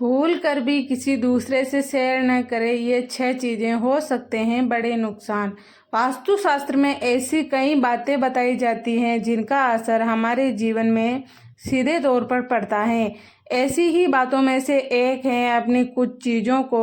भूल कर भी किसी दूसरे से शेयर न करें। ये 6 चीज़ें हो सकते हैं बड़े नुकसान। वास्तुशास्त्र में ऐसी कई बातें बताई जाती हैं जिनका असर हमारे जीवन में सीधे तौर पर पड़ता है। ऐसी ही बातों में से एक है अपनी कुछ चीज़ों को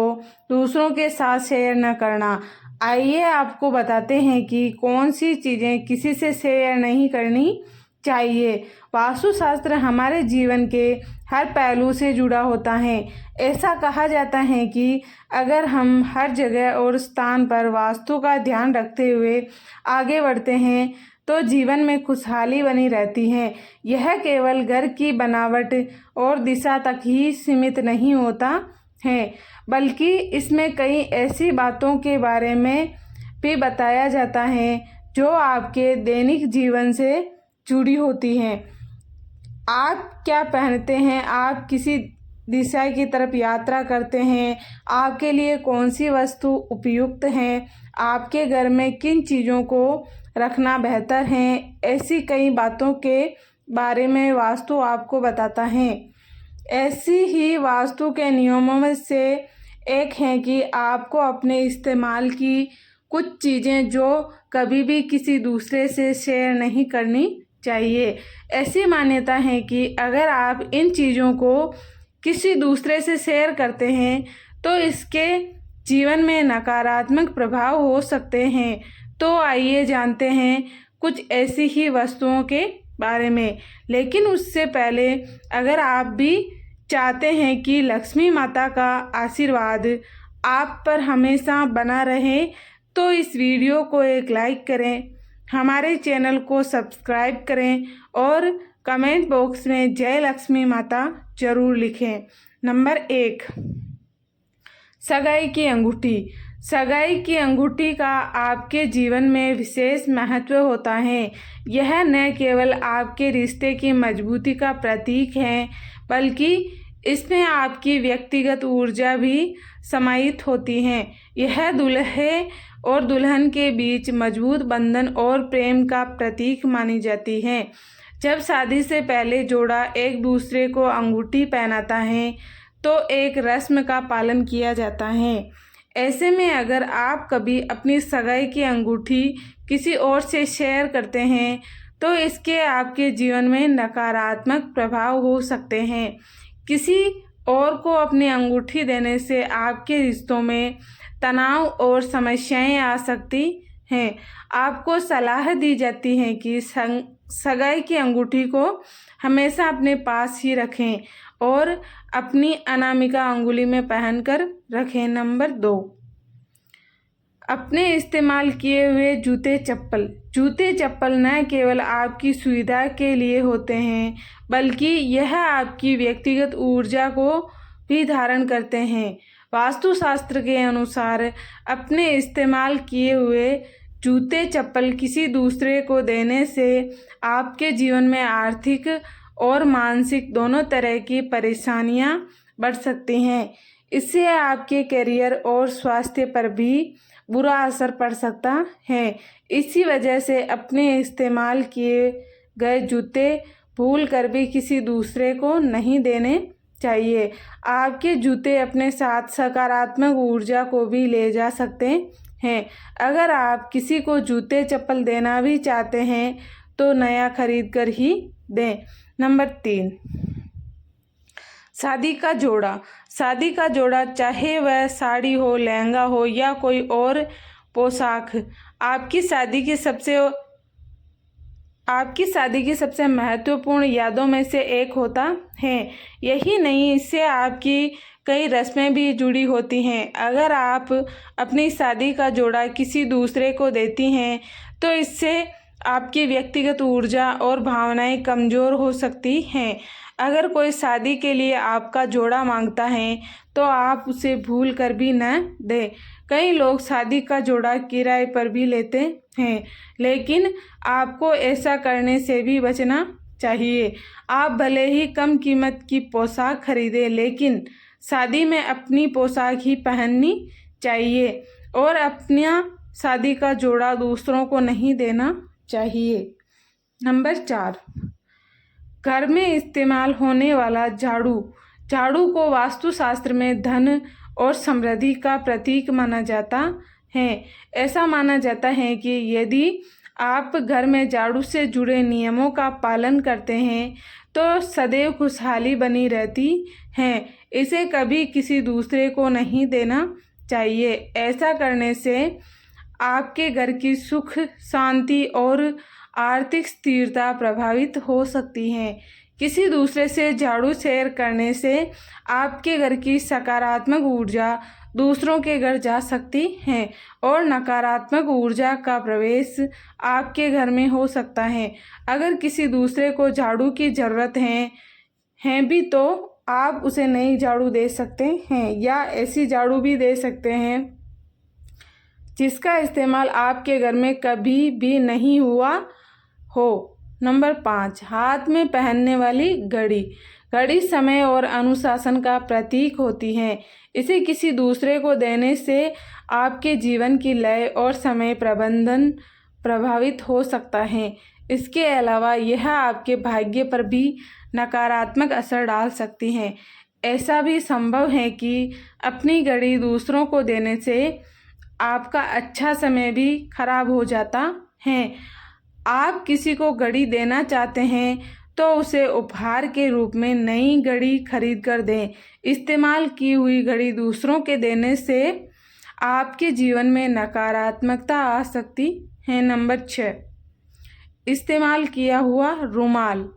दूसरों के साथ शेयर न करना। आइए आपको बताते हैं कि कौन सी चीज़ें किसी से शेयर नहीं करनी चाहिए। वास्तुशास्त्र हमारे जीवन के हर पहलू से जुड़ा होता है। ऐसा कहा जाता है कि अगर हम हर जगह और स्थान पर वास्तु का ध्यान रखते हुए आगे बढ़ते हैं तो जीवन में खुशहाली बनी रहती है। यह केवल घर की बनावट और दिशा तक ही सीमित नहीं होता है, बल्कि इसमें कई ऐसी बातों के बारे में भी बताया जाता है जो आपके दैनिक जीवन से जुड़ी होती हैं। आप क्या पहनते हैं, आप किसी दिशा की तरफ यात्रा करते हैं, आपके लिए कौन सी वस्तु उपयुक्त है, आपके घर में किन चीज़ों को रखना बेहतर है, ऐसी कई बातों के बारे में वास्तु आपको बताता है। ऐसी ही वास्तु के नियमों में से एक है कि आपको अपने इस्तेमाल की कुछ चीज़ें जो कभी भी किसी दूसरे से शेयर नहीं करनी चाहिए। ऐसी मान्यता है कि अगर आप इन चीज़ों को किसी दूसरे से शेयर करते हैं तो इसके जीवन में नकारात्मक प्रभाव हो सकते हैं। तो आइए जानते हैं कुछ ऐसी ही वस्तुओं के बारे में। लेकिन उससे पहले अगर आप भी चाहते हैं कि लक्ष्मी माता का आशीर्वाद आप पर हमेशा बना रहे तो इस वीडियो को एक लाइक करें, हमारे चैनल को सब्सक्राइब करें और कमेंट बॉक्स में जय लक्ष्मी माता जरूर लिखें। नंबर 1, सगाई की अंगूठी। सगाई की अंगूठी का आपके जीवन में विशेष महत्व होता है। यह न केवल आपके रिश्ते की मजबूती का प्रतीक है, बल्कि इसमें आपकी व्यक्तिगत ऊर्जा भी समाहित होती है। यह दूल्हे और दुल्हन के बीच मजबूत बंधन और प्रेम का प्रतीक मानी जाती है। जब शादी से पहले जोड़ा एक दूसरे को अंगूठी पहनाता है तो एक रस्म का पालन किया जाता है। ऐसे में अगर आप कभी अपनी सगाई की अंगूठी किसी और से शेयर करते हैं तो इसके आपके जीवन में नकारात्मक प्रभाव हो सकते हैं। किसी और को अपनी अंगूठी देने से आपके रिश्तों में तनाव और समस्याएं आ सकती हैं। आपको सलाह दी जाती है कि सगाई की अंगूठी को हमेशा अपने पास ही रखें और अपनी अनामिका अंगुली में पहनकर रखें। नंबर 2, अपने इस्तेमाल किए हुए जूते चप्पल। जूते चप्पल न केवल आपकी सुविधा के लिए होते हैं, बल्कि यह आपकी व्यक्तिगत ऊर्जा को भी धारण करते हैं। वास्तुशास्त्र के अनुसार अपने इस्तेमाल किए हुए जूते चप्पल किसी दूसरे को देने से आपके जीवन में आर्थिक और मानसिक दोनों तरह की परेशानियां बढ़ सकती हैं। इससे आपके करियर और स्वास्थ्य पर भी बुरा असर पड़ सकता है। इसी वजह से अपने इस्तेमाल किए गए जूते भूल कर भी किसी दूसरे को नहीं देने चाहिए। आपके जूते अपने साथ सकारात्मक ऊर्जा को भी ले जा सकते हैं। अगर आप किसी को जूते चप्पल देना भी चाहते हैं तो नया खरीद कर ही दें। नंबर 3, शादी का जोड़ा। शादी का जोड़ा, चाहे वह साड़ी हो, लहंगा हो या कोई और पोशाक, आपकी शादी की सबसे महत्वपूर्ण यादों में से एक होता है। यही नहीं, इससे आपकी कई रस्में भी जुड़ी होती हैं। अगर आप अपनी शादी का जोड़ा किसी दूसरे को देती हैं तो इससे आपकी व्यक्तिगत ऊर्जा और भावनाएं कमज़ोर हो सकती हैं। अगर कोई शादी के लिए आपका जोड़ा मांगता है तो आप उसे भूल कर भी न दें। कई लोग शादी का जोड़ा किराए पर भी लेते हैं, लेकिन आपको ऐसा करने से भी बचना चाहिए। आप भले ही कम कीमत की पोशाक खरीदें, लेकिन शादी में अपनी पोशाक ही पहननी चाहिए और अपना शादी का जोड़ा दूसरों को नहीं देना चाहिए। नंबर 4, घर में इस्तेमाल होने वाला झाड़ू। झाड़ू को वास्तुशास्त्र में धन और समृद्धि का प्रतीक माना जाता है। ऐसा माना जाता है कि यदि आप घर में झाड़ू से जुड़े नियमों का पालन करते हैं तो सदैव खुशहाली बनी रहती है। इसे कभी किसी दूसरे को नहीं देना चाहिए। ऐसा करने से आपके घर की सुख, शांति और आर्थिक स्थिरता प्रभावित हो सकती है। किसी दूसरे से झाड़ू शेयर करने से आपके घर की सकारात्मक ऊर्जा दूसरों के घर जा सकती है और नकारात्मक ऊर्जा का प्रवेश आपके घर में हो सकता है। अगर किसी दूसरे को झाड़ू की ज़रूरत है भी तो आप उसे नई झाड़ू दे सकते हैं या ऐसी झाड़ू भी दे सकते हैं जिसका इस्तेमाल आपके घर में कभी भी नहीं हुआ हो। नंबर 5, हाथ में पहनने वाली घड़ी। घड़ी समय और अनुशासन का प्रतीक होती है। इसे किसी दूसरे को देने से आपके जीवन की लय और समय प्रबंधन प्रभावित हो सकता है। इसके अलावा यह आपके भाग्य पर भी नकारात्मक असर डाल सकती है। ऐसा भी संभव है कि अपनी घड़ी दूसरों को देने से आपका अच्छा समय भी खराब हो जाता है। आप किसी को घड़ी देना चाहते हैं तो उसे उपहार के रूप में नई घड़ी खरीद कर दें। इस्तेमाल की हुई घड़ी दूसरों के देने से आपके जीवन में नकारात्मकता आ सकती है। नंबर 6, इस्तेमाल किया हुआ रुमाल।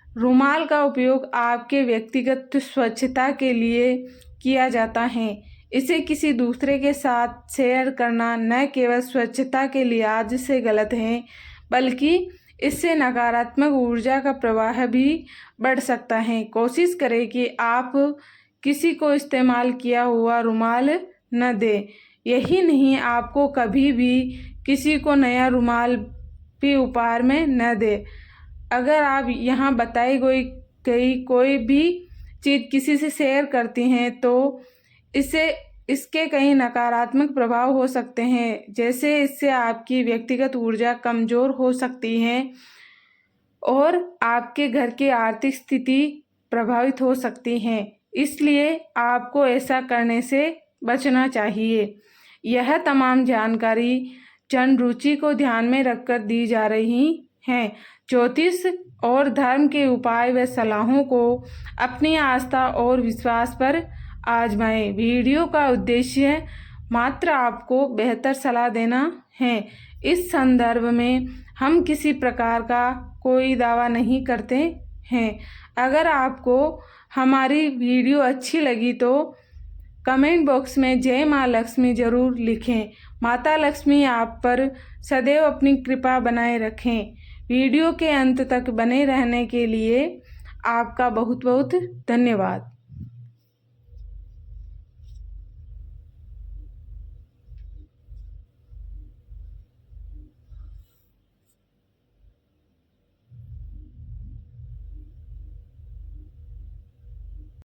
रुमाल का उपयोग आपके व्यक्तिगत स्वच्छता के लिए किया जाता है। इसे किसी दूसरे के साथ शेयर करना न केवल स्वच्छता के लिहाज से गलत है बल्कि इससे नकारात्मक ऊर्जा का प्रवाह भी बढ़ सकता है। कोशिश करें कि आप किसी को इस्तेमाल किया हुआ रुमाल न दें। यही नहीं, आपको कभी भी किसी को नया रुमाल भी उपहार में न दें। अगर आप यहाँ बताई गई कोई भी चीज़ किसी से शेयर करती हैं तो इसके कई नकारात्मक प्रभाव हो सकते हैं, जैसे इससे आपकी व्यक्तिगत ऊर्जा कमज़ोर हो सकती है और आपके घर की आर्थिक स्थिति प्रभावित हो सकती है। इसलिए आपको ऐसा करने से बचना चाहिए। यह तमाम जानकारी जन रुचि को ध्यान में रखकर दी जा रही हैं। ज्योतिष और धर्म के उपाय व सलाहों को अपनी आस्था और विश्वास पर आजमाएं। वीडियो का उद्देश्य मात्र आपको बेहतर सलाह देना है। इस संदर्भ में हम किसी प्रकार का कोई दावा नहीं करते हैं। अगर आपको हमारी वीडियो अच्छी लगी तो कमेंट बॉक्स में जय माँ लक्ष्मी ज़रूर लिखें। माता लक्ष्मी आप पर सदैव अपनी कृपा बनाए रखें। वीडियो के अंत तक बने रहने के लिए आपका बहुत बहुत धन्यवाद।